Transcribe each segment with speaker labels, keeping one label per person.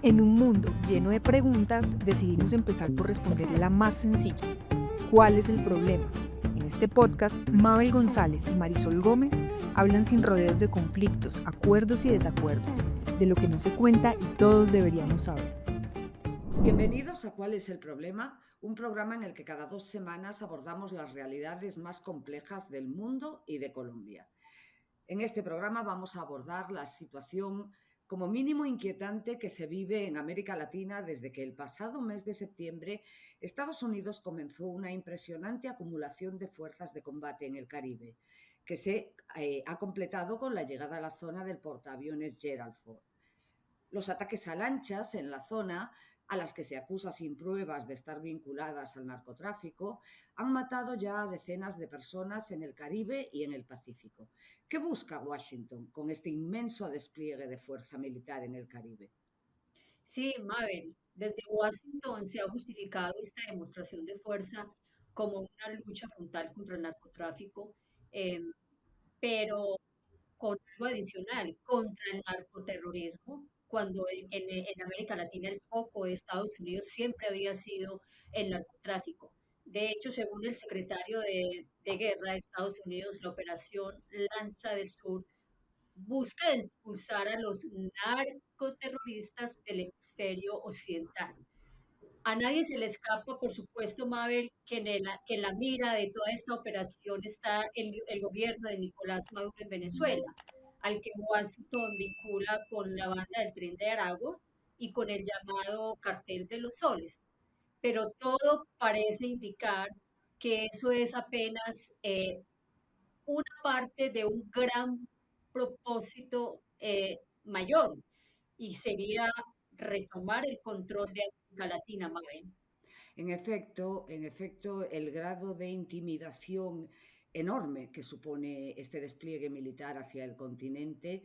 Speaker 1: En un mundo lleno de preguntas, decidimos empezar por responder la más sencilla. ¿Cuál es el problema? En este podcast, Mabel González y Marisol Gómez hablan sin rodeos de conflictos, acuerdos y desacuerdos, de lo que no se cuenta y todos deberíamos saber.
Speaker 2: Bienvenidos a ¿Cuál es el problema? Un programa en el que cada 2 semanas abordamos las realidades más complejas del mundo y de Colombia. En este programa vamos a abordar la situación como mínimo inquietante que se vive en América Latina desde que el pasado mes de septiembre Estados Unidos comenzó una impresionante acumulación de fuerzas de combate en el Caribe, que se ha completado con la llegada a la zona del portaaviones Gerald Ford. Los ataques a lanchas en la zona, a las que se acusa sin pruebas de estar vinculadas al narcotráfico, han matado ya a decenas de personas en el Caribe y en el Pacífico. ¿Qué busca Washington con este inmenso despliegue de fuerza militar en el Caribe?
Speaker 3: Sí, Mabel, desde Washington se ha justificado esta demostración de fuerza como una lucha frontal contra el narcotráfico, eh, pero con algo adicional, contra el narcoterrorismo, cuando en América Latina el foco de Estados Unidos siempre había sido el narcotráfico. De hecho, según el secretario de Guerra de Estados Unidos, la operación Lanza del Sur busca impulsar a los narcoterroristas del hemisferio occidental. A nadie se le escapa, por supuesto, Mabel, que en la mira de toda esta operación está el gobierno de Nicolás Maduro en Venezuela, al que Washington vincula con la banda del Tren de Aragua y con el llamado Cartel de los Soles. Pero todo parece indicar que eso es apenas una parte de un gran propósito mayor, y sería retomar el control de América Latina, Mabel.
Speaker 2: En efecto, el grado de intimidación enorme que supone este despliegue militar hacia el continente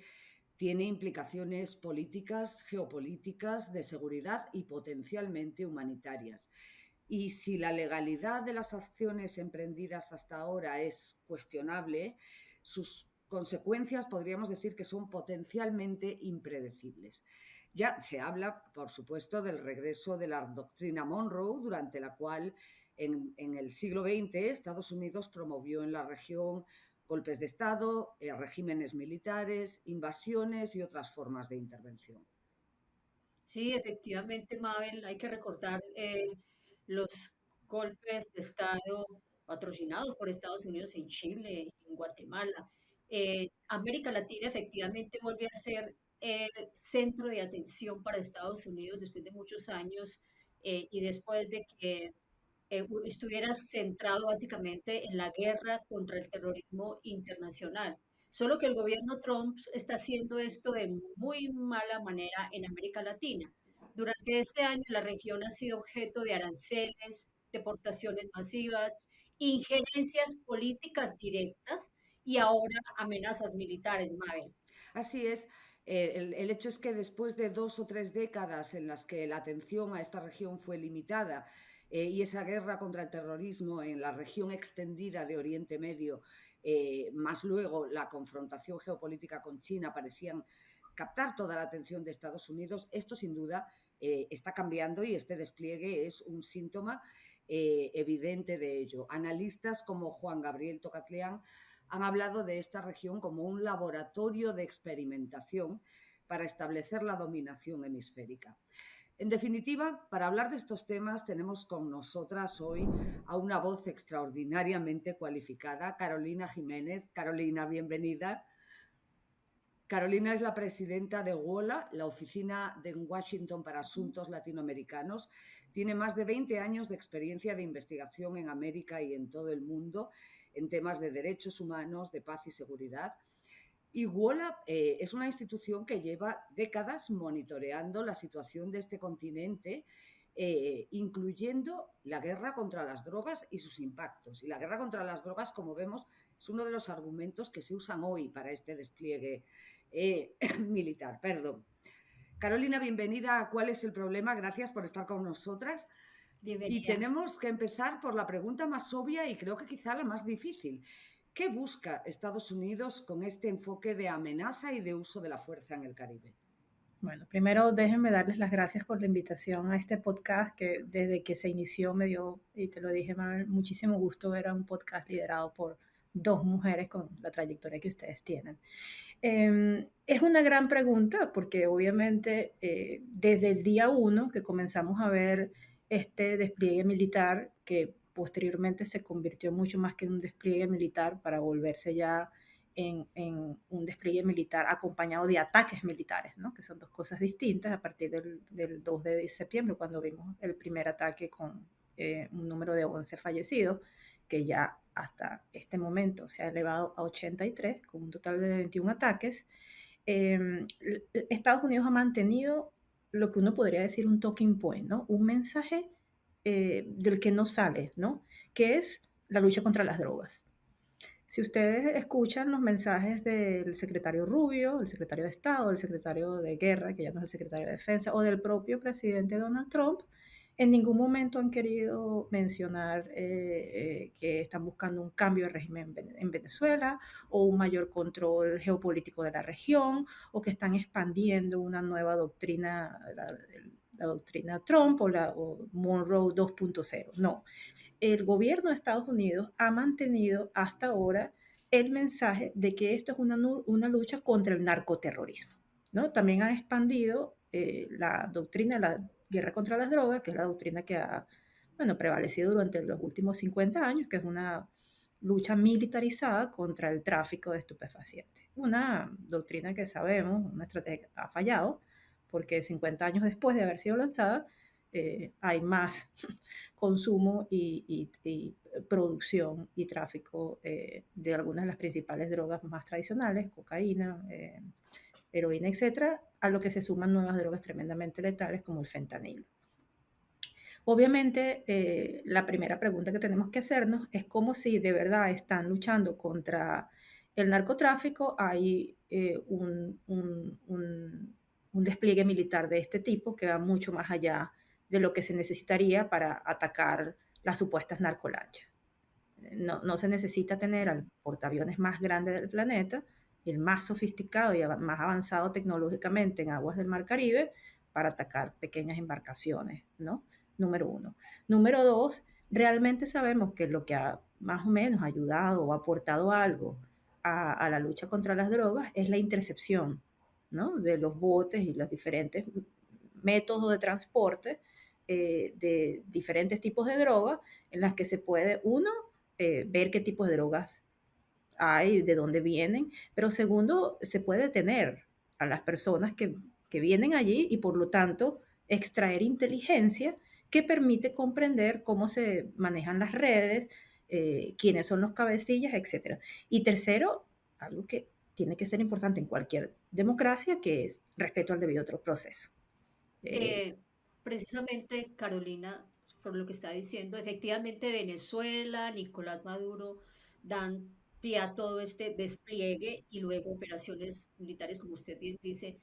Speaker 2: tiene implicaciones políticas, geopolíticas, de seguridad y potencialmente humanitarias. Y si la legalidad de las acciones emprendidas hasta ahora es cuestionable, sus consecuencias podríamos decir que son potencialmente impredecibles. Ya se habla, por supuesto, del regreso de la doctrina Monroe, durante la cual en el siglo XX Estados Unidos promovió en la región golpes de Estado, regímenes militares, invasiones y otras formas de intervención.
Speaker 3: Sí, efectivamente, Mabel, hay que recordar los golpes de Estado patrocinados por Estados Unidos en Chile, en Guatemala. América Latina efectivamente volvió a ser el centro de atención para Estados Unidos después de muchos años, y después de que estuviera centrado básicamente en la guerra contra el terrorismo internacional. Solo que el gobierno Trump está haciendo esto de muy mala manera en América Latina. Durante este año la región ha sido objeto de aranceles, deportaciones masivas, injerencias políticas directas y ahora amenazas militares, Mabel.
Speaker 2: Así es. El hecho es que después de 2 o 3 décadas en las que la atención a esta región fue limitada y esa guerra contra el terrorismo en la región extendida de Oriente Medio, más luego la confrontación geopolítica con China, parecían captar toda la atención de Estados Unidos, esto sin duda está cambiando y este despliegue es un síntoma evidente de ello. Analistas como Juan Gabriel Tocatlián han hablado de esta región como un laboratorio de experimentación para establecer la dominación hemisférica. En definitiva, para hablar de estos temas tenemos con nosotras hoy a una voz extraordinariamente cualificada, Carolina Jiménez. Carolina, bienvenida. Carolina es la presidenta de WOLA, la oficina de Washington para Asuntos Latinoamericanos. Tiene más de 20 años de experiencia de investigación en América y en todo el mundo en temas de derechos humanos, de paz y seguridad. Y WOLA es una institución que lleva décadas monitoreando la situación de este continente, incluyendo la guerra contra las drogas y sus impactos. Y la guerra contra las drogas, como vemos, es uno de los argumentos que se usan hoy para este despliegue militar. Perdón. Carolina, bienvenida a ¿Cuál es el problema? Gracias por estar con nosotras. Y
Speaker 3: Bienvenida.
Speaker 2: tenemos que empezar por la pregunta más obvia y creo que quizá la más difícil. ¿Qué busca Estados Unidos con este enfoque de amenaza y de uso de la fuerza en el Caribe?
Speaker 4: Bueno, primero déjenme darles las gracias por la invitación a este podcast que desde que se inició me dio, y te lo dije, Mabel, muchísimo gusto ver a un podcast liderado por dos mujeres con la trayectoria que ustedes tienen. Es una gran pregunta porque obviamente desde el día uno que comenzamos a ver este despliegue militar, que posteriormente se convirtió mucho más que en un despliegue militar para volverse ya en un despliegue militar acompañado de ataques militares, ¿no? Que son dos cosas distintas a partir del 2 de septiembre, cuando vimos el primer ataque con un número de 11 fallecidos, que ya hasta este momento se ha elevado a 83, con un total de 21 ataques. Estados Unidos ha mantenido lo que uno podría decir un talking point, ¿no? Un mensaje del que no sale, ¿no? Que es la lucha contra las drogas. Si ustedes escuchan los mensajes del secretario Rubio, el secretario de Estado, el secretario de Guerra, que ya no es el secretario de Defensa, o del propio presidente Donald Trump, en ningún momento han querido mencionar que están buscando un cambio de régimen en Venezuela o un mayor control geopolítico de la región o que están expandiendo una nueva doctrina, la doctrina Trump o Monroe 2.0. No, el gobierno de Estados Unidos ha mantenido hasta ahora el mensaje de que esto es una lucha contra el narcoterrorismo, ¿no? También ha expandido la doctrina de la guerra contra las drogas, que es la doctrina que ha, bueno, prevalecido durante los últimos 50 años, que es una lucha militarizada contra el tráfico de estupefacientes. Una doctrina que sabemos, una estrategia que ha fallado, porque 50 años después de haber sido lanzada, hay más consumo y producción y tráfico de algunas de las principales drogas más tradicionales, cocaína, heroína, etcétera, a lo que se suman nuevas drogas tremendamente letales como el fentanilo. Obviamente, la primera pregunta que tenemos que hacernos es cómo si de verdad están luchando contra el narcotráfico, hay un despliegue militar de este tipo que va mucho más allá de lo que se necesitaría para atacar las supuestas narcolanchas. No se necesita tener al portaaviones más grande del planeta, el más sofisticado y más avanzado tecnológicamente en aguas del Mar Caribe para atacar pequeñas embarcaciones, ¿no? Número uno. Número dos, realmente sabemos que lo que ha más o menos ayudado o aportado algo a la lucha contra las drogas es la intercepción, ¿no? De los botes y los diferentes métodos de transporte de diferentes tipos de drogas en las que se puede, uno, ver qué tipos de drogas hay, de dónde vienen, pero segundo, se puede detener a las personas que vienen allí y por lo tanto extraer inteligencia que permite comprender cómo se manejan las redes, quiénes son los cabecillas, etc. Y tercero, algo que tiene que ser importante en cualquier democracia, que es respeto al debido otro proceso.
Speaker 3: Eh, Precisamente, Carolina, por lo que está diciendo, efectivamente Venezuela, Nicolás Maduro dan pie a todo este despliegue y luego operaciones militares, como usted bien dice,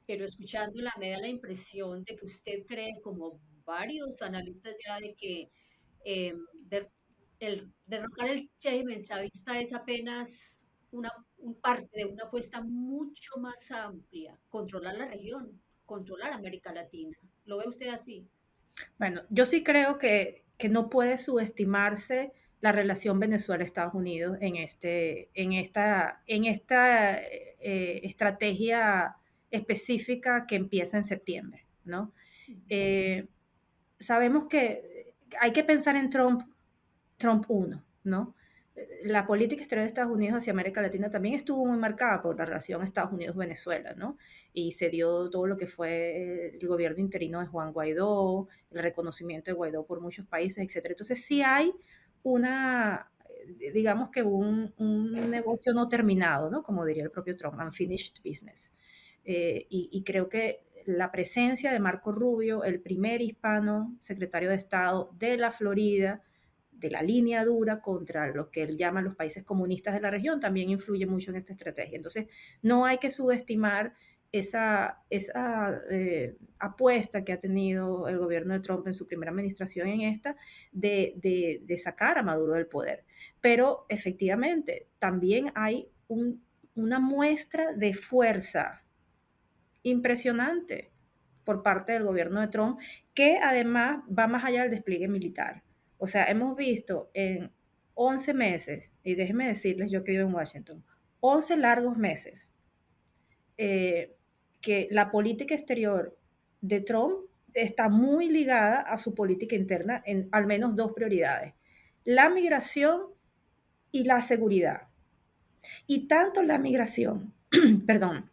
Speaker 3: pero escuchándola me da la impresión de que usted cree, como varios analistas ya, de que eh, der- el derrocar el régimen chavista es apenas un parte de una apuesta mucho más amplia, controlar la región, controlar América Latina. ¿Lo ve usted así?
Speaker 4: Bueno, yo sí creo que no puede subestimarse la relación Venezuela-Estados Unidos en esta estrategia específica que empieza en septiembre, ¿no? Eh, Sabemos que hay que pensar en Trump 1, ¿no? La política exterior de Estados Unidos hacia América Latina también estuvo muy marcada por la relación Estados Unidos-Venezuela, ¿no? Y se dio todo lo que fue el gobierno interino de Juan Guaidó, el reconocimiento de Guaidó por muchos países, etcétera. Entonces sí hay digamos que un negocio no terminado, ¿no? Como diría el propio Trump, unfinished business. Y creo que la presencia de Marco Rubio, el primer hispano secretario de Estado de la Florida, de la línea dura contra lo que él llama los países comunistas de la región, también influye mucho en esta estrategia. Entonces, no hay que subestimar esa apuesta que ha tenido el gobierno de Trump en su primera administración en esta de sacar a Maduro del poder. Pero efectivamente, también hay una muestra de fuerza impresionante por parte del gobierno de Trump, que además va más allá del despliegue militar. O sea, hemos visto en 11 meses, y déjenme decirles, yo que vivo en Washington, 11 largos meses, que la política exterior de Trump está muy ligada a su política interna en al menos dos prioridades: la migración y la seguridad. Y tanto la migración, perdón,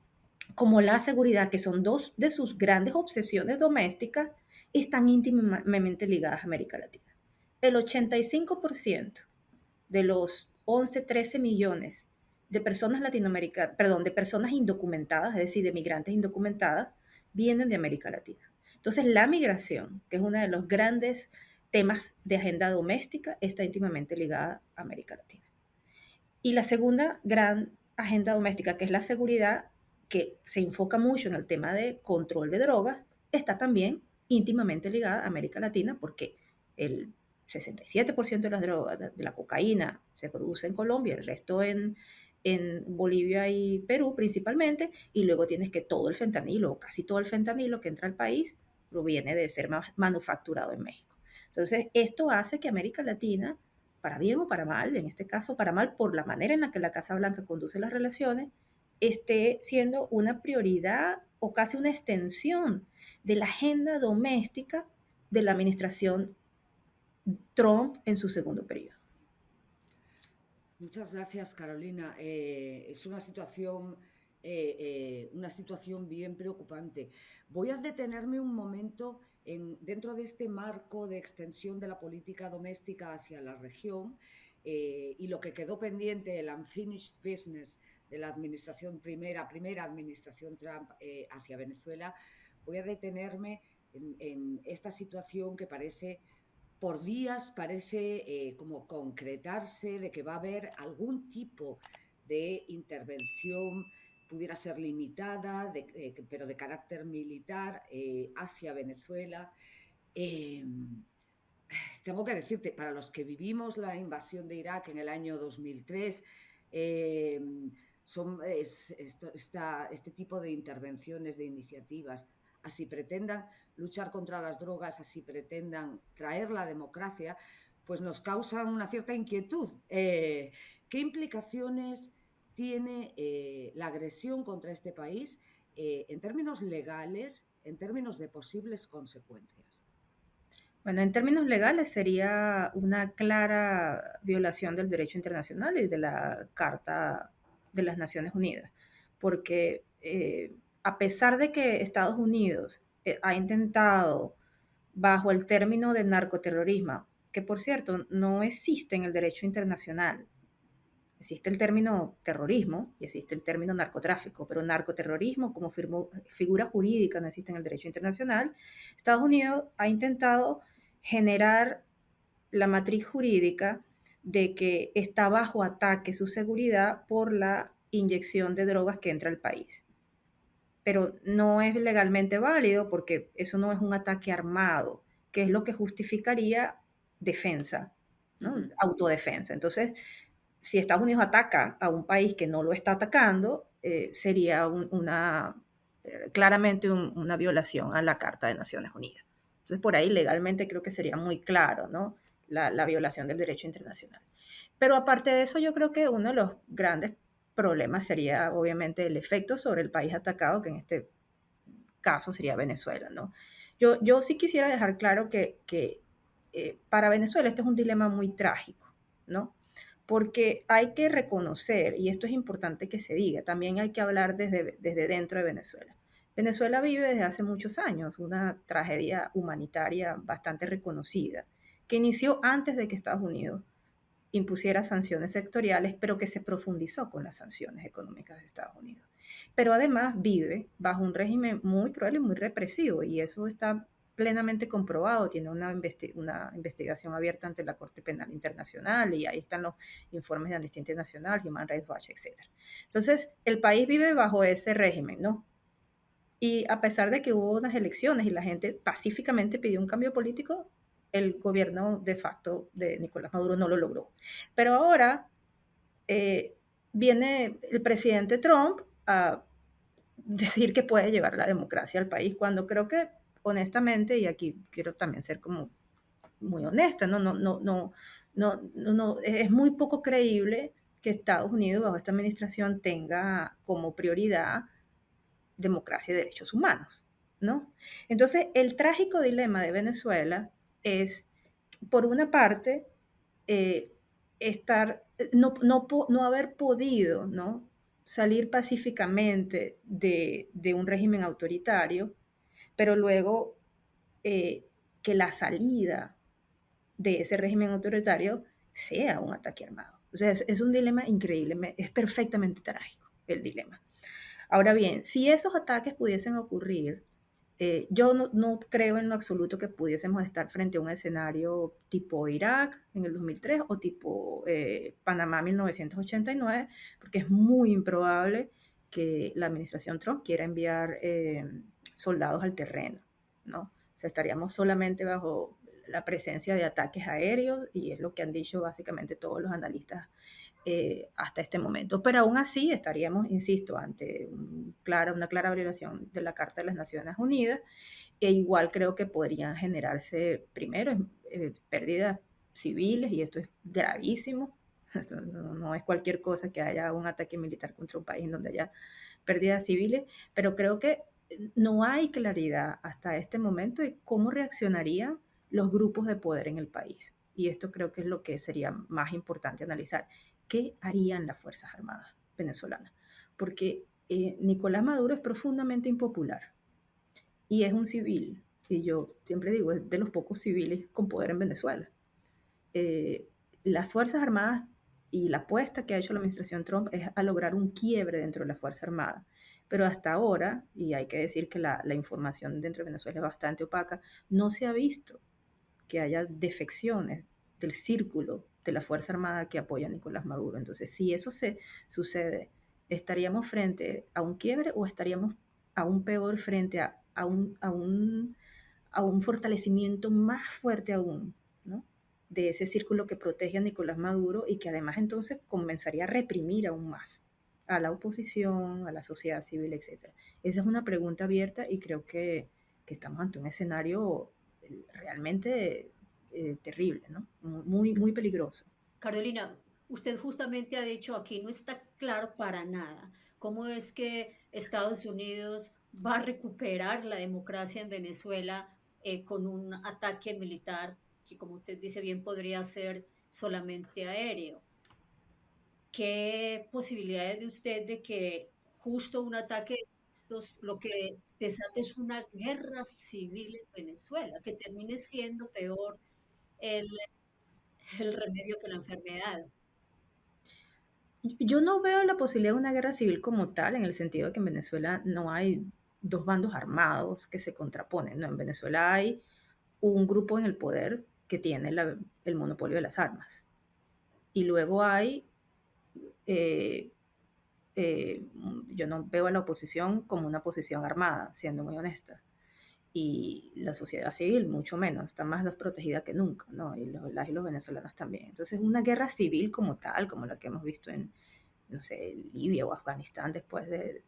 Speaker 4: como la seguridad, que son dos de sus grandes obsesiones domésticas, están íntimamente ligadas a América Latina. El 85% de los 11, 13 millones de personas latinoamericanas, perdón, de personas indocumentadas, es decir, de migrantes indocumentadas, vienen de América Latina. Entonces, la migración, que es uno de los grandes temas de agenda doméstica, está íntimamente ligada a América Latina. Y la segunda gran agenda doméstica, que es la seguridad, que se enfoca mucho en el tema de control de drogas, está también íntimamente ligada a América Latina, porque el 67% de las drogas, de la cocaína, se produce en Colombia, el resto en Bolivia y Perú principalmente, y luego tienes que todo el fentanilo, o casi todo el fentanilo que entra al país, proviene de ser manufacturado en México. Entonces, esto hace que América Latina, para bien o para mal, en este caso para mal por la manera en la que la Casa Blanca conduce las relaciones, esté siendo una prioridad o casi una extensión de la agenda doméstica de la administración Trump en su segundo periodo.
Speaker 2: Muchas gracias, Carolina. Es una situación bien preocupante. Voy a detenerme un momento dentro de este marco de extensión de la política doméstica hacia la región y lo que quedó pendiente, el unfinished business de la primera administración Trump hacia Venezuela. Voy a detenerme en esta situación que por días parece como concretarse de que va a haber algún tipo de intervención, pudiera ser limitada, pero de carácter militar hacia Venezuela. Tengo que decirte, para los que vivimos la invasión de Irak en el año 2003, este tipo de intervenciones, de iniciativas, así pretendan luchar contra las drogas, así pretendan traer la democracia, pues nos causan una cierta inquietud. ¿Qué implicaciones tiene la agresión contra este país en términos legales, en términos de posibles consecuencias?
Speaker 4: Bueno, en términos legales sería una clara violación del derecho internacional y de la Carta de las Naciones Unidas, porque a pesar de que Estados Unidos ha intentado, bajo el término de narcoterrorismo, que por cierto no existe en el derecho internacional, existe el término terrorismo y existe el término narcotráfico, pero narcoterrorismo como figura jurídica no existe en el derecho internacional. Estados Unidos ha intentado generar la matriz jurídica de que está bajo ataque su seguridad por la inyección de drogas que entra al país. Pero no es legalmente válido porque eso no es un ataque armado, que es lo que justificaría defensa, ¿no?
Speaker 2: Uh-huh.
Speaker 4: Autodefensa. Entonces, si Estados Unidos ataca a un país que no lo está atacando, sería claramente una violación a la Carta de Naciones Unidas. Entonces, por ahí legalmente creo que sería muy claro, ¿no? La violación del derecho internacional. Pero aparte de eso, yo creo que uno de los grandes problemas sería obviamente el efecto sobre el país atacado, que en este caso sería Venezuela, ¿no? Yo sí quisiera dejar claro que para Venezuela esto es un dilema muy trágico, ¿no? Porque hay que reconocer, y esto es importante que se diga, también hay que hablar desde dentro de Venezuela. Venezuela vive desde hace muchos años una tragedia humanitaria bastante reconocida, que inició antes de que Estados Unidos impusiera sanciones sectoriales, pero que se profundizó con las sanciones económicas de Estados Unidos. Pero además vive bajo un régimen muy cruel y muy represivo, y eso está plenamente comprobado, tiene una investigación abierta ante la Corte Penal Internacional y ahí están los informes de Amnistía Internacional, Human Rights Watch, etc. Entonces, el país vive bajo ese régimen, ¿no? Y a pesar de que hubo unas elecciones y la gente pacíficamente pidió un cambio político, el gobierno de facto de Nicolás Maduro no lo logró. Pero ahora viene el presidente Trump a decir que puede llevar la democracia al país, cuando creo que, honestamente, y aquí quiero también ser como muy honesta, es muy poco creíble que Estados Unidos bajo esta administración tenga como prioridad democracia y derechos humanos, ¿no? Entonces, el trágico dilema de Venezuela es, por una parte, no haber podido, ¿no?, salir pacíficamente de un régimen autoritario, pero luego que la salida de ese régimen autoritario sea un ataque armado. O sea, es un dilema increíble, es perfectamente trágico el dilema. Ahora bien, si esos ataques pudiesen ocurrir, yo no creo en lo absoluto que pudiésemos estar frente a un escenario tipo Irak en el 2003 o tipo Panamá 1989, porque es muy improbable que la administración Trump quiera enviar soldados al terreno, ¿no? O sea, estaríamos solamente bajo la presencia de ataques aéreos, y es lo que han dicho básicamente todos los analistas hasta este momento. Pero aún así estaríamos, insisto, ante una clara violación de la Carta de las Naciones Unidas, e igual creo que podrían generarse, primero, pérdidas civiles, y esto es gravísimo. Esto no es cualquier cosa que haya un ataque militar contra un país en donde haya pérdidas civiles, pero creo que no hay claridad hasta este momento de cómo reaccionarían los grupos de poder en el país. Y esto creo que es lo que sería más importante analizar. ¿Qué harían las Fuerzas Armadas venezolanas? Porque Nicolás Maduro es profundamente impopular y es un civil, y yo siempre digo, es de los pocos civiles con poder en Venezuela. Las Fuerzas Armadas, y la apuesta que ha hecho la administración Trump es a lograr un quiebre dentro de la Fuerza Armada. Pero hasta ahora, y hay que decir que la información dentro de Venezuela es bastante opaca, no se ha visto que haya defecciones del círculo de la Fuerza Armada que apoya a Nicolás Maduro. Entonces, si eso sucede, ¿estaríamos frente a un quiebre o estaríamos aún peor frente a un fortalecimiento más fuerte aún, ¿no?, de ese círculo que protege a Nicolás Maduro, y que además entonces comenzaría a reprimir aún más a la oposición, a la sociedad civil, etc.? Esa es una pregunta abierta, y creo que estamos ante un escenario realmente terrible, ¿no? Muy, muy peligroso.
Speaker 3: Carolina, usted justamente ha dicho aquí, no está claro para nada cómo es que Estados Unidos va a recuperar la democracia en Venezuela con un ataque militar que, como usted dice bien, podría ser solamente aéreo. ¿Qué posibilidades de usted de que justo un ataque de estos lo que desate es una guerra civil en Venezuela, que termine siendo peor el, el remedio que la enfermedad?
Speaker 4: Yo no veo la posibilidad de una guerra civil como tal, en el sentido de que en Venezuela no hay dos bandos armados que se contraponen, ¿no? En Venezuela hay un grupo en el poder que tiene el monopolio de las armas. Y luego hay, eh, yo no veo a la oposición como una oposición armada, siendo muy honesta. Y la sociedad civil, mucho menos, está más desprotegida que nunca, ¿no? Y los venezolanos también. Entonces, una guerra civil como tal, como la que hemos visto en, no sé, Libia o Afganistán después de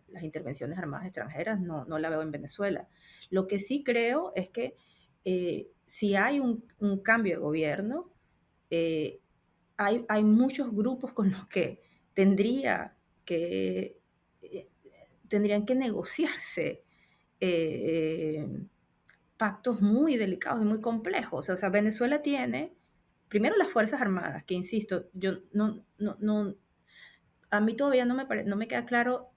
Speaker 4: las intervenciones armadas extranjeras, no la veo en Venezuela. Lo que sí creo es que si hay un cambio de gobierno, eh, hay muchos grupos con los que que, tendrían que negociarse eh, pactos muy delicados y muy complejos. O sea, Venezuela tiene, primero, las Fuerzas Armadas, que insisto, yo a mí todavía no me queda claro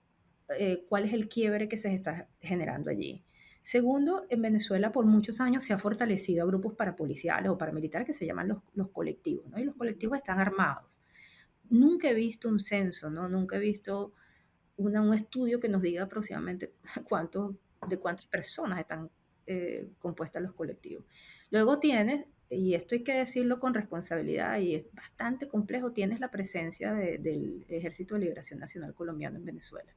Speaker 4: cuál es el quiebre que se está generando allí. Segundo, en Venezuela por muchos años se ha fortalecido a grupos parapoliciales o paramilitares que se llaman los colectivos, ¿no? Y los colectivos están armados. Nunca he visto un censo, ¿no? Nunca he visto un estudio que nos diga aproximadamente de cuántas personas están compuestas los colectivos. Luego tienes, y esto hay que decirlo con responsabilidad y es bastante complejo, tienes la presencia del Ejército de Liberación Nacional Colombiano en Venezuela.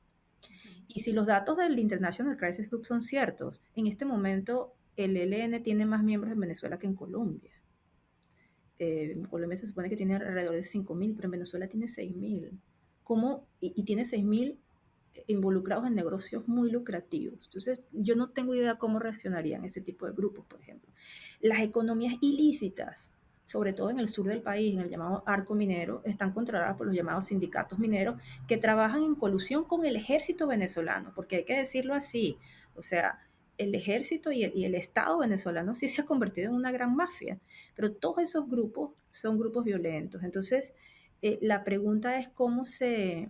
Speaker 4: Y si los datos del International Crisis Group son ciertos, en este momento el ELN tiene más miembros en Venezuela que en Colombia. En Colombia se supone que tiene alrededor de 5.000, pero en Venezuela tiene 6.000. ¿Cómo? Y tiene 6.000 involucrados en negocios muy lucrativos. Entonces, yo no tengo idea cómo reaccionarían ese tipo de grupos, por ejemplo. Las economías ilícitas, sobre todo en el sur del país, en el llamado arco minero, están controladas por los llamados sindicatos mineros que trabajan en colusión con el ejército venezolano, porque hay que decirlo así, o sea, el ejército y el Estado venezolano sí se ha convertido en una gran mafia, pero todos esos grupos son grupos violentos. Entonces, la pregunta es cómo se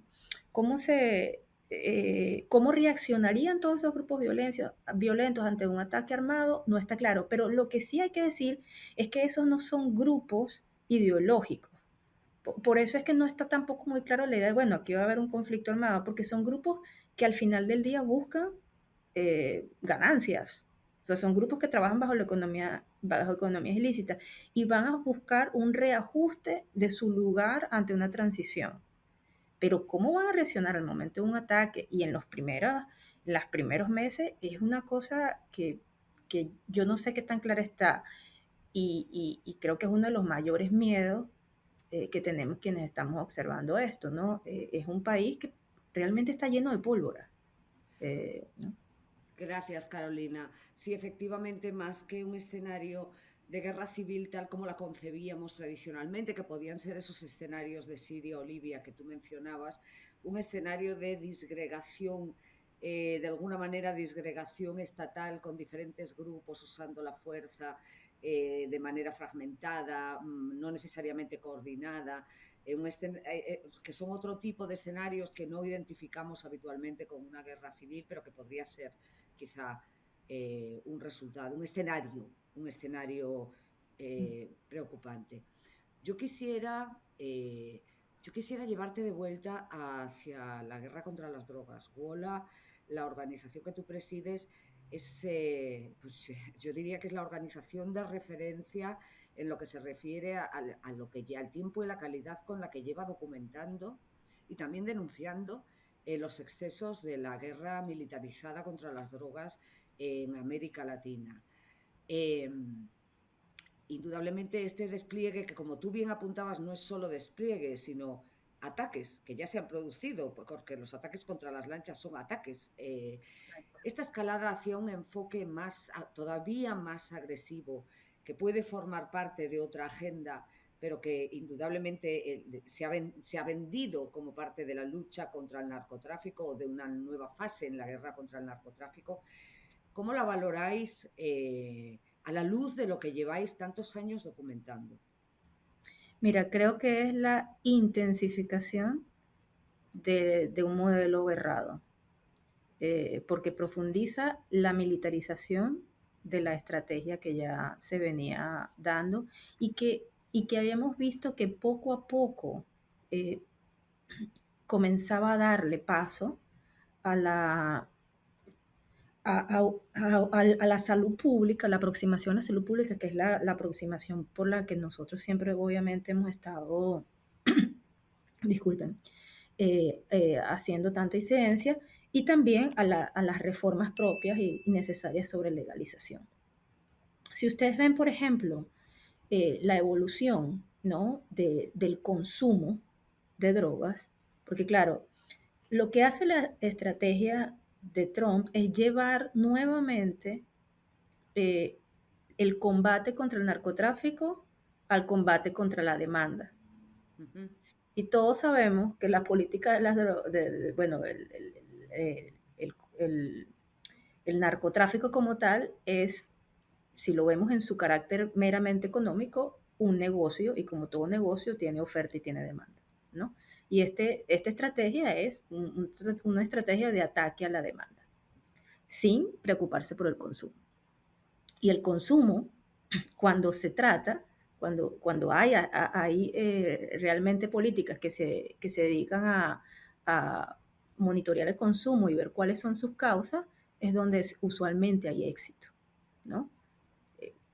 Speaker 4: cómo reaccionarían todos esos grupos violentos ante un ataque armado, no está claro. Pero lo que sí hay que decir es que esos no son grupos ideológicos. Por eso es que no está tampoco muy claro la idea de, bueno, aquí va a haber un conflicto armado, porque son grupos que al final del día buscan ganancias. O sea, son grupos que trabajan bajo economías ilícitas y van a buscar un reajuste de su lugar ante una transición. Pero cómo van a reaccionar al momento de un ataque y en los primeros meses es una cosa que yo no sé qué tan clara está y creo que es uno de los mayores miedos que tenemos quienes estamos observando esto, ¿no? Es un país que realmente está lleno de pólvora, ¿no?
Speaker 2: Gracias, Carolina. Sí, efectivamente, más que un escenario de guerra civil tal como la concebíamos tradicionalmente, que podían ser esos escenarios de Siria o Libia que tú mencionabas, un escenario de disgregación, de alguna manera disgregación estatal con diferentes grupos usando la fuerza de manera fragmentada, no necesariamente coordinada, que son otro tipo de escenarios que no identificamos habitualmente con una guerra civil, pero que podría ser quizá un resultado, un escenario preocupante. Yo quisiera, yo quisiera llevarte de vuelta hacia la guerra contra las drogas. WOLA, la organización que tú presides, es, pues, yo diría que es la organización de referencia en lo que se refiere a lo que al tiempo y la calidad con la que lleva documentando y también denunciando los excesos de la guerra militarizada contra las drogas en América Latina. Indudablemente este despliegue, que como tú bien apuntabas, no es solo despliegue, sino ataques que ya se han producido, porque los ataques contra las lanchas son ataques. Esta escalada hacia un enfoque todavía más agresivo, que puede formar parte de otra agenda, pero que indudablemente se ha vendido como parte de la lucha contra el narcotráfico o de una nueva fase en la guerra contra el narcotráfico. ¿Cómo la valoráis a la luz de lo que lleváis tantos años documentando?
Speaker 4: Mira, creo que es la intensificación de un modelo errado, porque profundiza la militarización de la estrategia que ya se venía dando y que habíamos visto que poco a poco eh, comenzaba a darle paso a la, a la salud pública, la aproximación a la salud pública, que es la aproximación por la que nosotros siempre obviamente hemos estado, disculpen, haciendo tanta incidencia, y también a las reformas propias y necesarias sobre legalización. Si ustedes ven, por ejemplo, la evolución, ¿no? Del consumo de drogas, porque claro, lo que hace la estrategia de Trump es llevar nuevamente eh, el combate contra el narcotráfico al combate contra la demanda.
Speaker 2: Uh-huh.
Speaker 4: Y todos sabemos que la política de las drogas, bueno, el narcotráfico como tal es, si lo vemos en su carácter meramente económico, un negocio y como todo negocio tiene oferta y tiene demanda, ¿no? Y esta estrategia es una estrategia de ataque a la demanda, sin preocuparse por el consumo. Y el consumo, cuando se trata, cuando hay realmente políticas que se dedican a monitorear el consumo y ver cuáles son sus causas, es donde usualmente hay éxito, ¿no?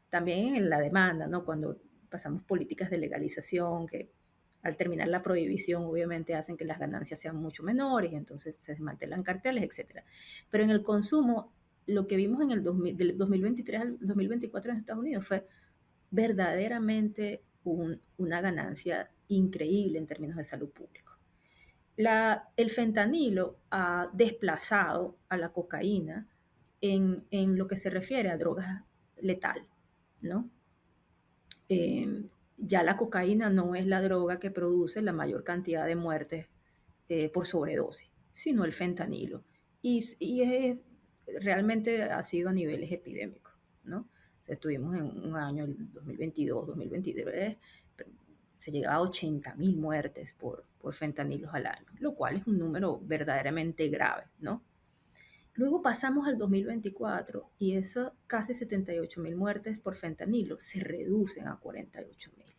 Speaker 4: También en la demanda, ¿no? Cuando pasamos políticas de legalización que al terminar la prohibición obviamente hacen que las ganancias sean mucho menores y entonces se desmantelan carteles, etc. Pero en el consumo, lo que vimos en el del 2023 al 2024 en Estados Unidos fue verdaderamente una ganancia increíble en términos de salud pública. El fentanilo ha desplazado a la cocaína en lo que se refiere a drogas letal, ¿no? Ya la cocaína no es la droga que produce la mayor cantidad de muertes por sobredosis, sino el fentanilo. Realmente ha sido a niveles epidémicos, ¿no? O sea, estuvimos en un año, el 2022, 2023, se llegaba a 80.000 muertes por fentanilos al año, lo cual es un número verdaderamente grave, ¿no? Luego pasamos al 2024 y esas casi 78.000 muertes por fentanilo se reducen a 48.000,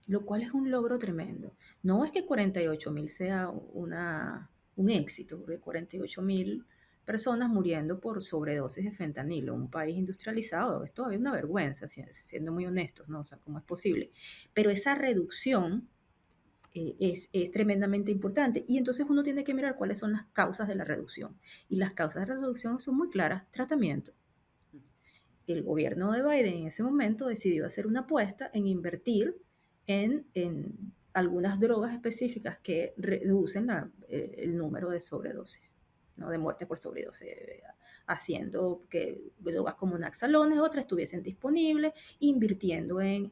Speaker 4: lo cual es un logro tremendo. No es que 48.000 sea un éxito, porque 48.000 personas muriendo por sobredosis de fentanilo, un país industrializado, es todavía una vergüenza, siendo muy honestos, ¿no? O sea, ¿cómo es posible? Pero esa reducción es tremendamente importante. Y entonces uno tiene que mirar cuáles son las causas de la reducción. Y las causas de la reducción son muy claras: tratamiento. El gobierno de Biden en ese momento decidió hacer una apuesta en invertir en algunas drogas específicas que reducen el número de sobredosis, ¿no? De muertes por sobredosis, haciendo que drogas como naxalones, otras estuviesen disponibles, invirtiendo en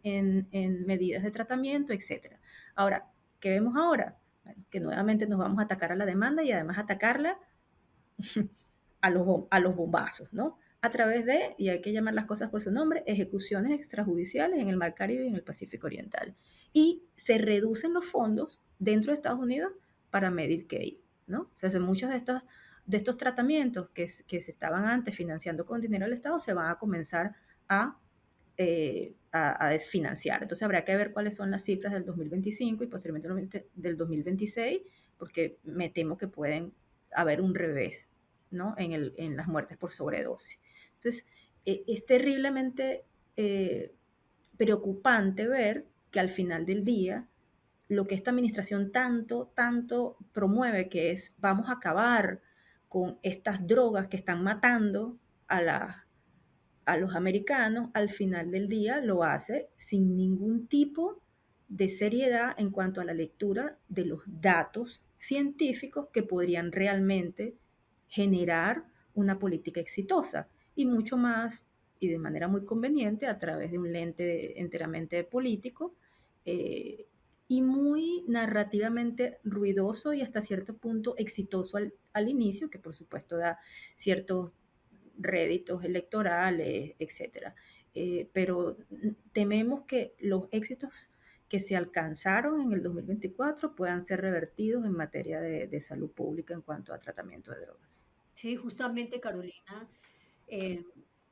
Speaker 4: medidas de tratamiento, etc. Ahora, ¿qué vemos ahora? Bueno, que nuevamente nos vamos a atacar a la demanda y además atacarla a los bombazos, ¿no? A través de, y hay que llamar las cosas por su nombre, ejecuciones extrajudiciales en el Mar Caribe y en el Pacífico Oriental. Y se reducen los fondos dentro de Estados Unidos para Medicaid, ¿no? O sea, muchos de estos tratamientos que se estaban antes financiando con dinero del Estado se van a comenzar a desfinanciar. Entonces habrá que ver cuáles son las cifras del 2025 y posteriormente del 2026, porque me temo que pueden haber un revés, ¿no? En las muertes por sobredosis. Entonces, es terriblemente preocupante ver que al final del día lo que esta administración tanto promueve, que es vamos a acabar con estas drogas que están matando a los americanos, al final del día lo hace sin ningún tipo de seriedad en cuanto a la lectura de los datos científicos que podrían realmente generar una política exitosa, y mucho más y de manera muy conveniente a través de un lente enteramente político, y muy narrativamente ruidoso y hasta cierto punto exitoso al inicio, que por supuesto da ciertos réditos electorales, etcétera. Pero tememos que los éxitos que se alcanzaron en el 2024 puedan ser revertidos en materia de salud pública en cuanto a tratamiento de drogas.
Speaker 3: Sí, justamente, Carolina, eh,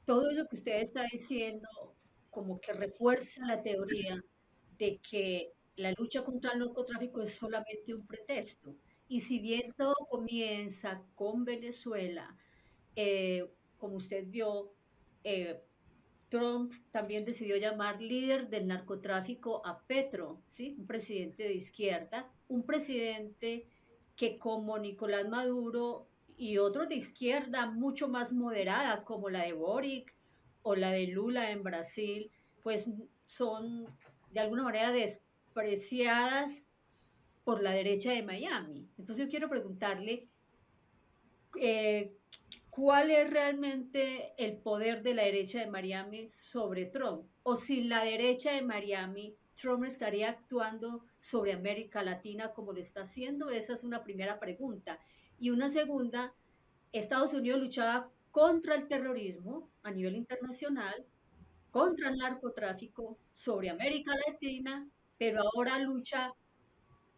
Speaker 3: todo lo que usted está diciendo como que refuerza la teoría de que la lucha contra el narcotráfico es solamente un pretexto. Y si bien todo comienza con Venezuela, como usted vio, eh, Trump también decidió llamar líder del narcotráfico a Petro, ¿sí? Un presidente de izquierda, un presidente que como Nicolás Maduro y otros de izquierda mucho más moderada, como la de Boric o la de Lula en Brasil, pues son de alguna manera despreciadas por la derecha de Miami. Entonces yo quiero preguntarle, eh, ¿cuál es realmente el poder de la derecha de Miami sobre Trump? O si la derecha de Miami, Trump estaría actuando sobre América Latina como lo está haciendo. Esa es una primera pregunta. Y una segunda, Estados Unidos luchaba contra el terrorismo a nivel internacional, contra el narcotráfico sobre América Latina, pero ahora lucha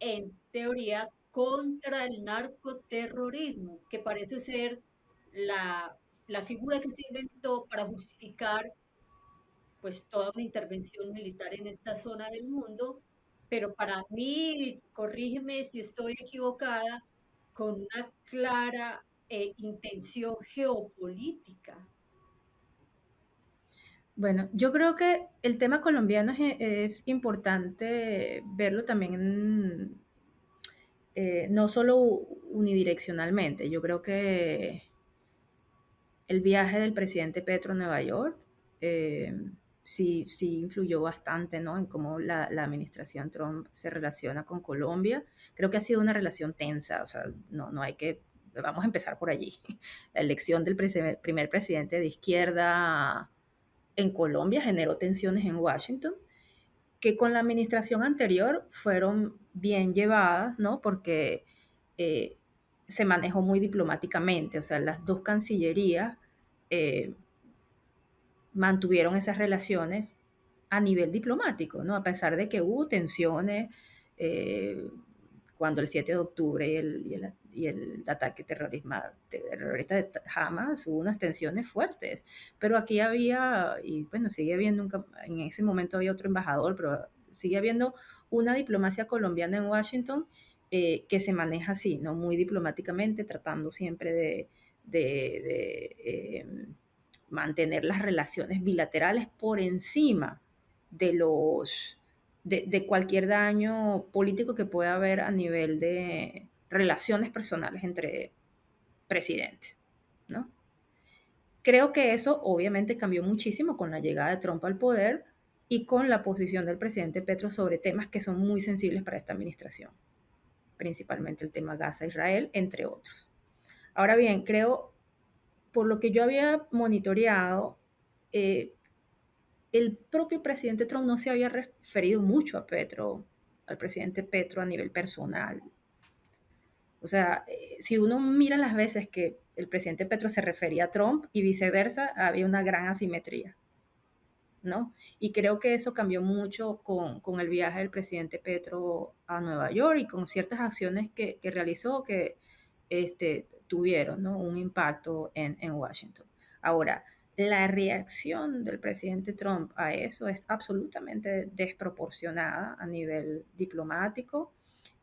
Speaker 3: en teoría contra el narcoterrorismo, que parece ser la figura que se inventó para justificar pues toda una intervención militar en esta zona del mundo, pero para mí, corrígeme si estoy equivocada, con una clara intención geopolítica.
Speaker 4: Bueno, yo creo que el tema colombiano es importante verlo también no solo unidireccionalmente. Yo creo que el viaje del presidente Petro a Nueva York, sí influyó bastante, ¿no? En cómo la administración Trump se relaciona con Colombia. Creo que ha sido una relación tensa, o sea, no hay que, vamos a empezar por allí. La elección del primer presidente de izquierda en Colombia generó tensiones en Washington, que con la administración anterior fueron bien llevadas, ¿no? Porque eh, se manejó muy diplomáticamente, o sea, las dos cancillerías eh, mantuvieron esas relaciones a nivel diplomático, ¿no? A pesar de que hubo tensiones eh, cuando el 7 de octubre y el ataque terrorista de Hamas, hubo unas tensiones fuertes, pero aquí había, y bueno, sigue habiendo, en ese momento había otro embajador, pero sigue habiendo una diplomacia colombiana en Washington que se maneja así, ¿no? Muy diplomáticamente, tratando siempre de mantener las relaciones bilaterales por encima de cualquier daño político que pueda haber a nivel de relaciones personales entre presidentes, ¿no? Creo que eso obviamente cambió muchísimo con la llegada de Trump al poder y con la posición del presidente Petro sobre temas que son muy sensibles para esta administración, principalmente el tema Gaza-Israel, entre otros. Ahora bien, creo, por lo que yo había monitoreado, eh, el propio presidente Trump no se había referido mucho a Petro, al presidente Petro a nivel personal. O sea, si uno mira las veces que el presidente Petro se refería a Trump y viceversa, había una gran asimetría, ¿no? Y creo que eso cambió mucho con el viaje del presidente Petro a Nueva York y con ciertas acciones que realizó que tuvieron, ¿no? Un impacto en Washington. Ahora, la reacción del presidente Trump a eso es absolutamente desproporcionada a nivel diplomático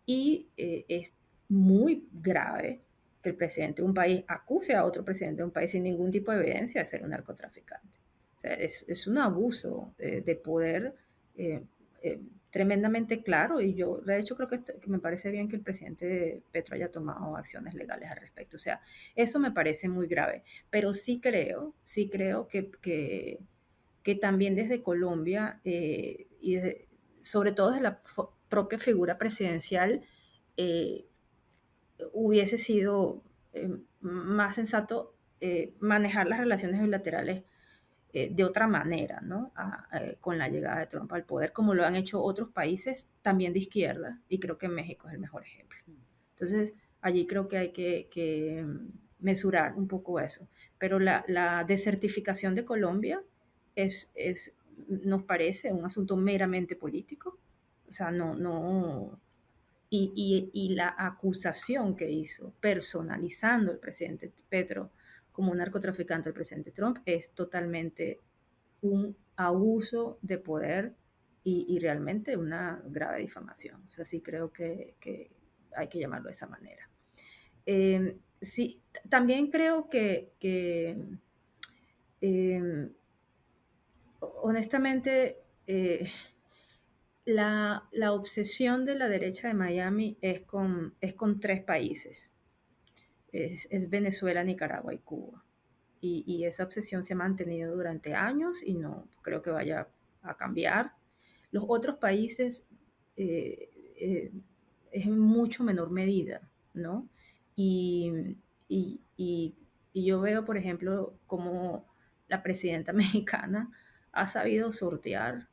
Speaker 4: y es muy grave que el presidente de un país acuse a otro presidente de un país sin ningún tipo de evidencia de ser un narcotraficante. O sea, es un abuso de poder eh, eh, tremendamente claro y yo de hecho creo que me parece bien que el presidente Petro haya tomado acciones legales al respecto. O sea, eso me parece muy grave, pero sí creo que también desde Colombia sobre todo desde la propia figura presidencial, eh, hubiese sido más sensato manejar las relaciones bilaterales de otra manera, ¿no? Con la llegada de Trump al poder, como lo han hecho otros países también de izquierda, y creo que México es el mejor ejemplo. Entonces, allí creo que hay que mesurar un poco eso. Pero la desertificación de Colombia nos parece un asunto meramente político. O sea, y la acusación que hizo, personalizando al presidente Petro como un narcotraficante al presidente Trump, es totalmente un abuso de poder y realmente una grave difamación. O sea, sí creo que hay que llamarlo de esa manera. Sí, también creo que honestamente, la obsesión de la derecha de Miami es con tres países. Es Venezuela, Nicaragua y Cuba. Y esa obsesión se ha mantenido durante años y no creo que vaya a cambiar. Los otros países es en mucho menor medida, ¿no? Y, y, y, y yo veo, por ejemplo, cómo la presidenta mexicana ha sabido sortear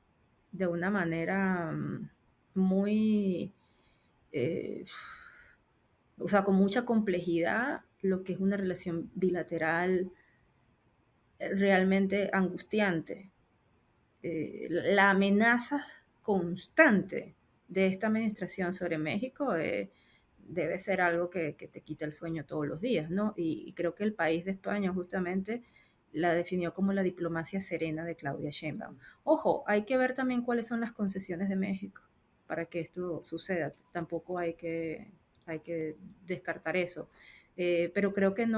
Speaker 4: de una manera muy, eh, o sea, con mucha complejidad, lo que es una relación bilateral realmente angustiante. La amenaza constante de esta administración sobre México debe ser algo que te quita el sueño todos los días, ¿no? Y creo que el país de España justamente la definió como la diplomacia serena de Claudia Sheinbaum. Ojo, hay que ver también cuáles son las concesiones de México para que esto suceda. Tampoco hay que descartar eso. Pero creo que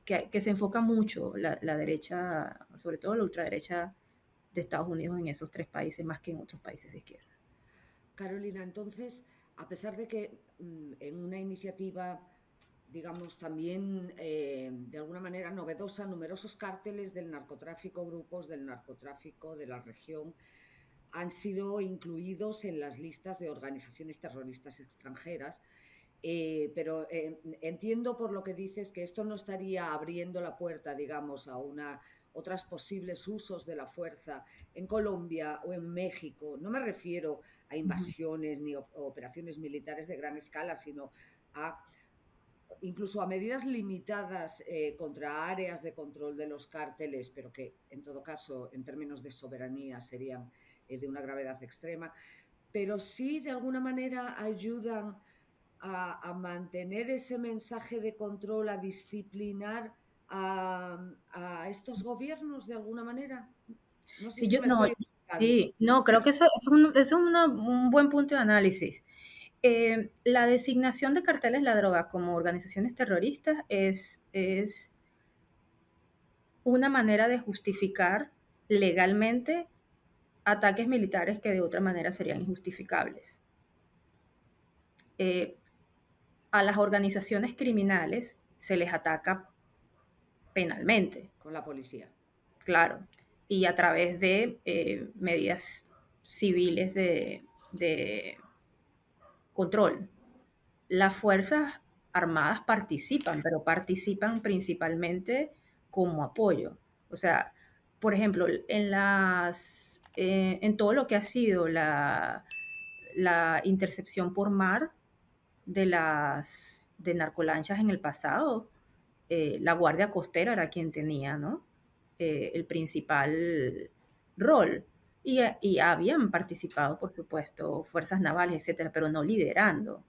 Speaker 4: que se enfoca mucho la derecha, sobre todo la ultraderecha de Estados Unidos en esos tres países más que en otros países de izquierda.
Speaker 2: Carolina, entonces, a pesar de que en una iniciativa digamos, también de alguna manera novedosa, numerosos cárteles del narcotráfico, grupos del narcotráfico de la región han sido incluidos en las listas de organizaciones terroristas extranjeras. Pero entiendo por lo que dices que esto no estaría abriendo la puerta, digamos, a otras posibles usos de la fuerza en Colombia o en México. No me refiero a
Speaker 4: Ujú.
Speaker 2: invasiones ni operaciones militares de gran escala, sino a incluso a medidas limitadas contra áreas de control de los cárteles, pero que en todo caso, en términos de soberanía, serían de una gravedad extrema, pero sí de alguna manera ayudan a mantener ese mensaje de control, a disciplinar a estos gobiernos de alguna manera. No sé
Speaker 4: Sí,
Speaker 2: si
Speaker 4: yo
Speaker 2: me
Speaker 4: no,
Speaker 2: estoy explicando.
Speaker 4: sí, no, creo que eso es un buen punto de análisis. La designación de carteles la droga como organizaciones terroristas es una manera de justificar legalmente ataques militares que de otra manera serían injustificables. Eh, a las organizaciones criminales se les ataca penalmente,
Speaker 2: Con la policía.
Speaker 4: claro, y a través de medidas civiles de control. Las Fuerzas Armadas participan, pero participan principalmente como apoyo. O sea, por ejemplo, en todo lo que ha sido la intercepción por mar de narcolanchas en el pasado, la Guardia Costera era quien tenía, ¿no? El principal rol. Y habían participado, por supuesto, fuerzas navales, etcétera, pero no liderando.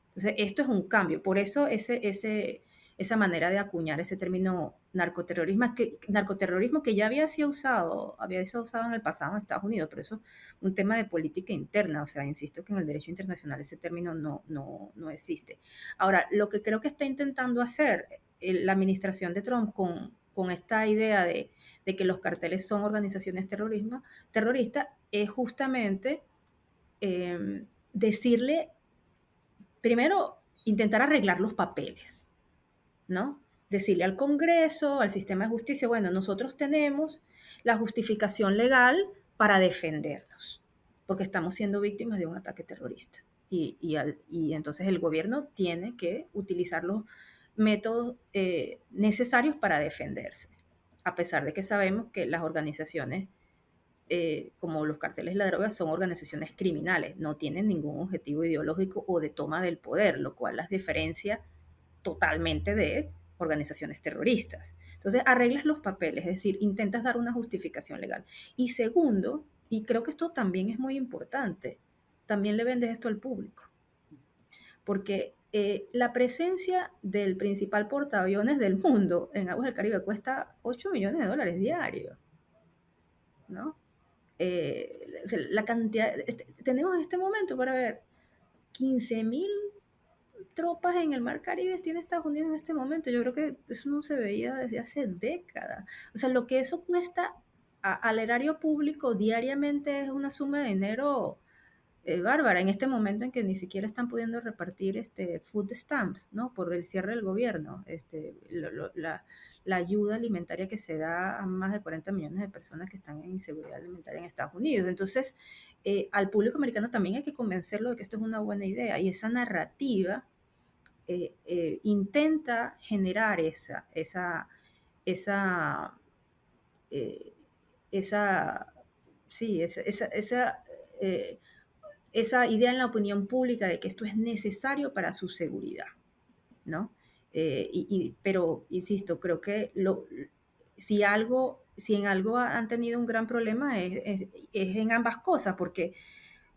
Speaker 4: Entonces, esto es un cambio. Por eso esa manera de acuñar ese término narcoterrorismo que ya había sido usado en el pasado en Estados Unidos, pero eso es un tema de política interna. O sea, insisto que en el derecho internacional ese término no existe. Ahora, lo que creo que está intentando hacer la administración de Trump con esta idea de que los carteles son organizaciones terroristas es justamente decirle primero, intentar arreglar los papeles, ¿no? Decirle al Congreso, al sistema de justicia, bueno, nosotros tenemos la justificación legal para defendernos, porque estamos siendo víctimas de un ataque terrorista. Y entonces el gobierno tiene que utilizar los métodos necesarios para defenderse, a pesar de que sabemos que las organizaciones como los carteles de la droga son organizaciones criminales, no tienen ningún objetivo ideológico o de toma del poder, lo cual las diferencia totalmente de organizaciones terroristas. Entonces, arreglas los papeles, es decir, intentas dar una justificación legal. Y segundo, y creo que esto también es muy importante, también le vendes esto al público, porque la presencia del principal portaaviones del mundo en aguas del Caribe cuesta $8 millones diarios, ¿no? La cantidad, tenemos en este momento para ver 15.000 tropas en el Mar Caribe tiene Estados Unidos en este momento. Yo creo que eso no se veía desde hace décadas. O sea, lo que eso cuesta al erario público diariamente es una suma de dinero bárbara en este momento en que ni siquiera están pudiendo repartir food stamps, ¿no? Por el cierre del gobierno, la ayuda alimentaria que se da a más de 40 millones de personas que están en inseguridad alimentaria en Estados Unidos. Entonces, al público americano también hay que convencerlo de que esto es una buena idea y esa narrativa intenta generar esa, eh, esa, sí, eh, esa idea en la opinión pública de que esto es necesario para su seguridad, ¿no? Pero, insisto, creo que si en algo han tenido un gran problema es en ambas cosas, porque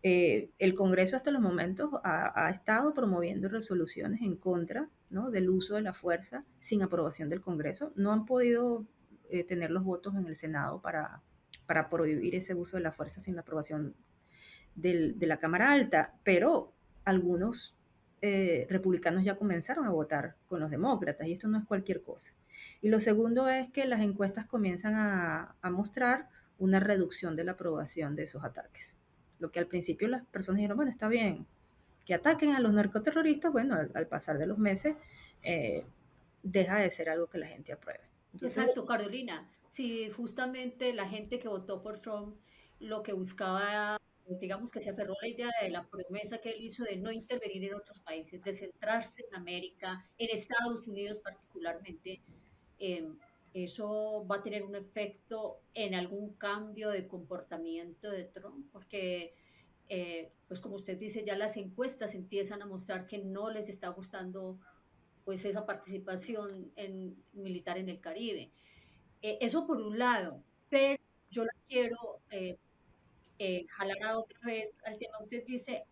Speaker 4: el Congreso hasta los momentos ha estado promoviendo resoluciones en contra, ¿no?, del uso de la fuerza sin aprobación del Congreso. No han podido tener los votos en el Senado para prohibir ese uso de la fuerza sin la aprobación de la Cámara Alta, pero algunos republicanos ya comenzaron a votar con los demócratas y esto no es cualquier cosa. Y lo segundo es que las encuestas comienzan a mostrar una reducción de la aprobación de esos ataques. Lo que al principio las personas dijeron, bueno, está bien, que ataquen a los narcoterroristas, bueno, al pasar de los meses deja de ser algo que la gente apruebe. Entonces,
Speaker 3: Exacto, Carolina. Si justamente la gente que votó por Trump lo que buscaba, digamos que se aferró a la idea de la promesa que él hizo de no intervenir en otros países, de centrarse en América, en Estados Unidos particularmente, eh, eso va a tener un efecto en algún cambio de comportamiento de Trump, porque, pues como usted dice, ya las encuestas empiezan a mostrar que no les está gustando pues esa participación militar en el Caribe. Eso por un lado, pero yo la quiero jalar a otra vez al tema. Usted dice,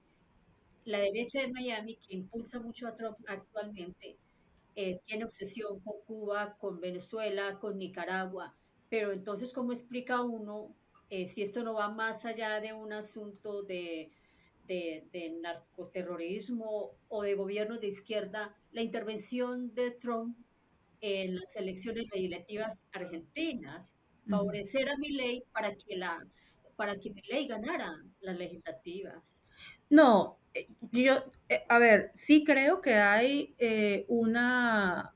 Speaker 3: la derecha de Miami, que impulsa mucho a Trump actualmente, tiene obsesión con Cuba, con Venezuela, con Nicaragua, pero entonces, ¿cómo explica uno si esto no va más allá de un asunto de narcoterrorismo o de gobiernos de izquierda, la intervención de Trump en las elecciones legislativas argentinas, favorecer a Milei para que Milei ganara las legislativas?
Speaker 4: no, yo, a ver, sí creo que hay una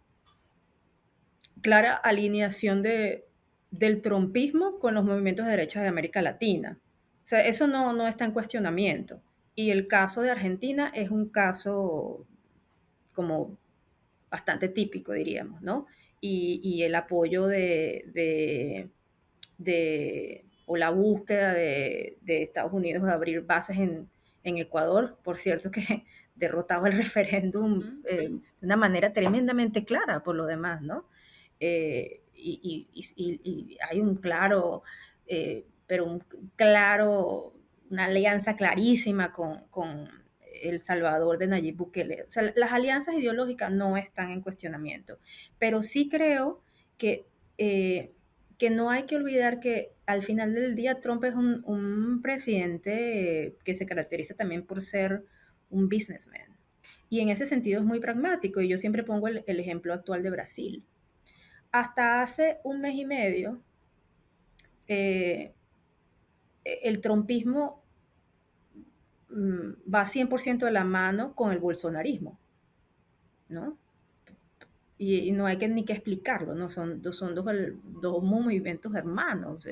Speaker 4: clara alineación del trumpismo con los movimientos de derecha de América Latina. O sea, eso no está en cuestionamiento. Y el caso de Argentina es un caso como bastante típico, diríamos, ¿no? Y el apoyo o la búsqueda de Estados Unidos de abrir bases en Ecuador, por cierto, que derrotaba el referéndum de una manera tremendamente clara por lo demás, ¿no? Y hay un claro, pero un claro, una alianza clarísima con El Salvador de Nayib Bukele. O sea, las alianzas ideológicas no están en cuestionamiento, pero sí creo que, que no hay que olvidar que al final del día Trump es un presidente que se caracteriza también por ser un businessman. Y en ese sentido es muy pragmático. Y yo siempre pongo el ejemplo actual de Brasil. Hasta hace un mes y medio, eh, el trumpismo va 100% de la mano con el bolsonarismo, ¿no? Y no hay que ni que explicarlo, ¿no? Son dos movimientos hermanos,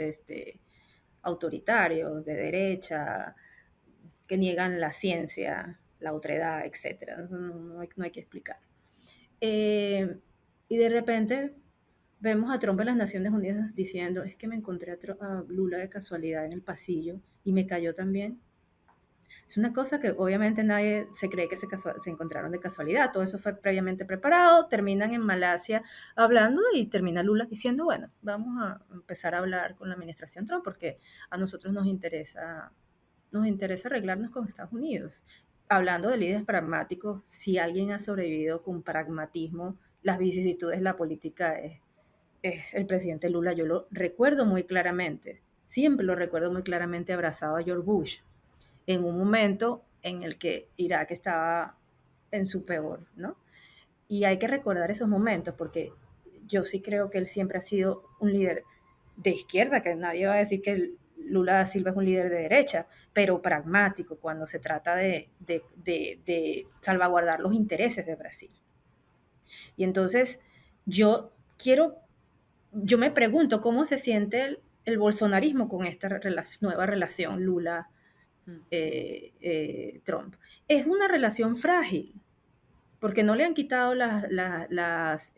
Speaker 4: autoritarios, de derecha, que niegan la ciencia, la otredad, etc. No hay que explicar. Y de repente vemos a Trump en las Naciones Unidas diciendo, es que me encontré a Lula de casualidad en el pasillo y me cayó también. Es una cosa que obviamente nadie se cree que se encontraron de casualidad. Todo eso fue previamente preparado. Terminan en Malasia hablando y termina Lula diciendo, bueno, vamos a empezar a hablar con la administración Trump porque a nosotros nos interesa arreglarnos con Estados Unidos. Hablando de líderes pragmáticos, si alguien ha sobrevivido con pragmatismo las vicisitudes de la política es el presidente Lula. Yo lo recuerdo muy claramente, siempre lo recuerdo muy claramente abrazado a George Bush en un momento en el que Irak estaba en su peor, ¿no? Y hay que recordar esos momentos porque yo sí creo que él siempre ha sido un líder de izquierda, que nadie va a decir que Lula da Silva es un líder de derecha, pero pragmático cuando se trata de salvaguardar los intereses de Brasil. Y entonces yo me pregunto cómo se siente el bolsonarismo con esta nueva relación Lula-Trump. Es una relación frágil, porque no le han quitado las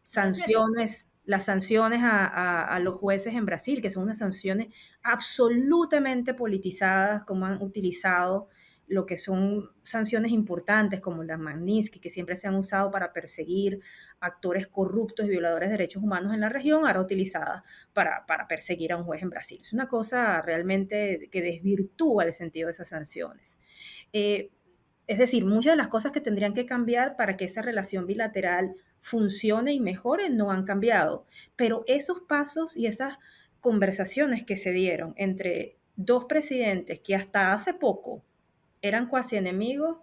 Speaker 4: sanciones a los jueces en Brasil, que son unas sanciones absolutamente politizadas, como han utilizado lo que son sanciones importantes como la Magnitsky, que siempre se han usado para perseguir actores corruptos y violadores de derechos humanos en la región, ahora utilizadas para perseguir a un juez en Brasil. Es una cosa realmente que desvirtúa el sentido de esas sanciones. Es decir, muchas de las cosas que tendrían que cambiar para que esa relación bilateral funcione y mejore no han cambiado, pero esos pasos y esas conversaciones que se dieron entre dos presidentes que hasta hace poco eran cuasi enemigos,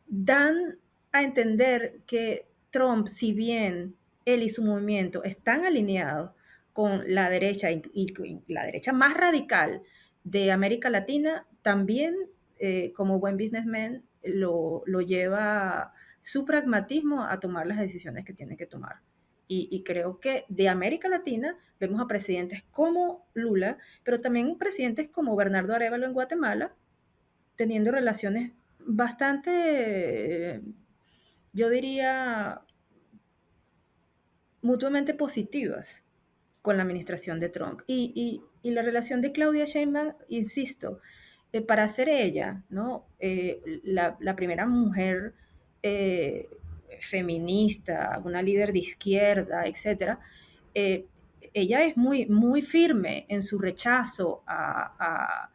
Speaker 4: dan a entender que Trump, si bien él y su movimiento están alineados con la derecha y la derecha más radical de América Latina, también como buen businessman lo lleva su pragmatismo a tomar las decisiones que tiene que tomar. Y creo que de América Latina vemos a presidentes como Lula, pero también presidentes como Bernardo Arévalo en Guatemala, teniendo relaciones bastante, yo diría, mutuamente positivas con la administración de Trump. Y la relación de Claudia Sheinbaum, insisto, para ser ella, ¿no? La primera mujer feminista, una líder de izquierda, etcétera, ella es muy, muy firme en su rechazo a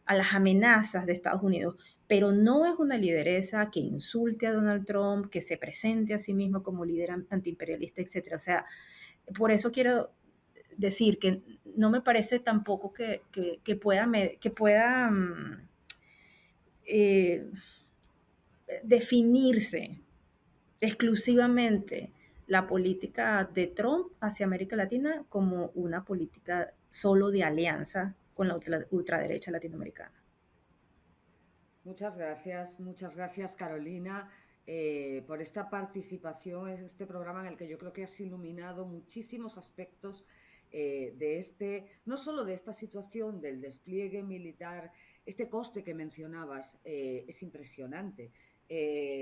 Speaker 4: las amenazas de Estados Unidos, pero no es una lideresa que insulte a Donald Trump, que se presente a sí mismo como líder antiimperialista, etcétera. O sea, por eso quiero decir que no me parece tampoco que pueda definirse exclusivamente la política de Trump hacia América Latina como una política solo de alianza con la ultraderecha latinoamericana.
Speaker 2: Muchas gracias Carolina, por esta participación en este programa en el que yo creo que has iluminado muchísimos aspectos no solo de esta situación del despliegue militar, este coste que mencionabas es impresionante.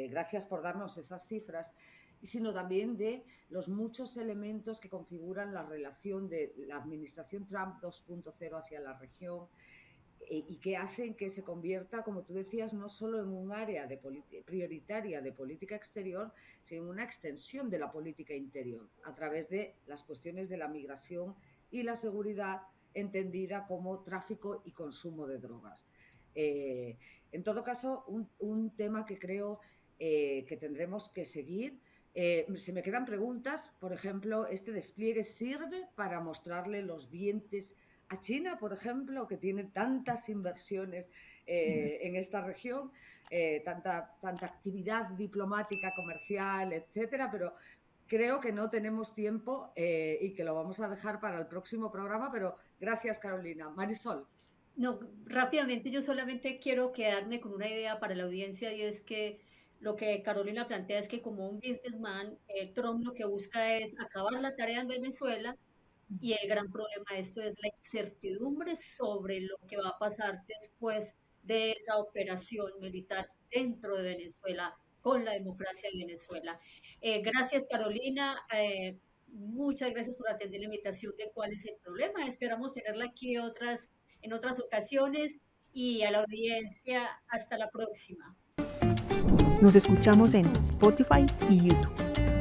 Speaker 2: Gracias por darnos esas cifras, sino también de los muchos elementos que configuran la relación de la administración Trump 2.0 hacia la región, y que hacen que se convierta, como tú decías, no solo en un área prioritaria de política exterior, sino en una extensión de la política interior, a través de las cuestiones de la migración y la seguridad, entendida como tráfico y consumo de drogas. En todo caso, un tema que creo que tendremos que seguir. Se me quedan preguntas, por ejemplo, ¿este despliegue sirve para mostrarle los dientes a China, por ejemplo, que tiene tantas inversiones en esta región, tanta actividad diplomática, comercial, etcétera? Pero creo que no tenemos tiempo y que lo vamos a dejar para el próximo programa, pero gracias, Carolina. Marisol.
Speaker 3: No, rápidamente yo solamente quiero quedarme con una idea para la audiencia, y es que lo que Carolina plantea es que como un businessman, Trump lo que busca es acabar la tarea en Venezuela, y el gran problema de esto es la incertidumbre sobre lo que va a pasar después de esa operación militar dentro de Venezuela, con la democracia de Venezuela. Gracias, Carolina. Muchas gracias por atender la invitación de cuál es el problema. Esperamos tenerla aquí en otras ocasiones, y a la audiencia, hasta la próxima.
Speaker 1: Nos escuchamos en Spotify y YouTube.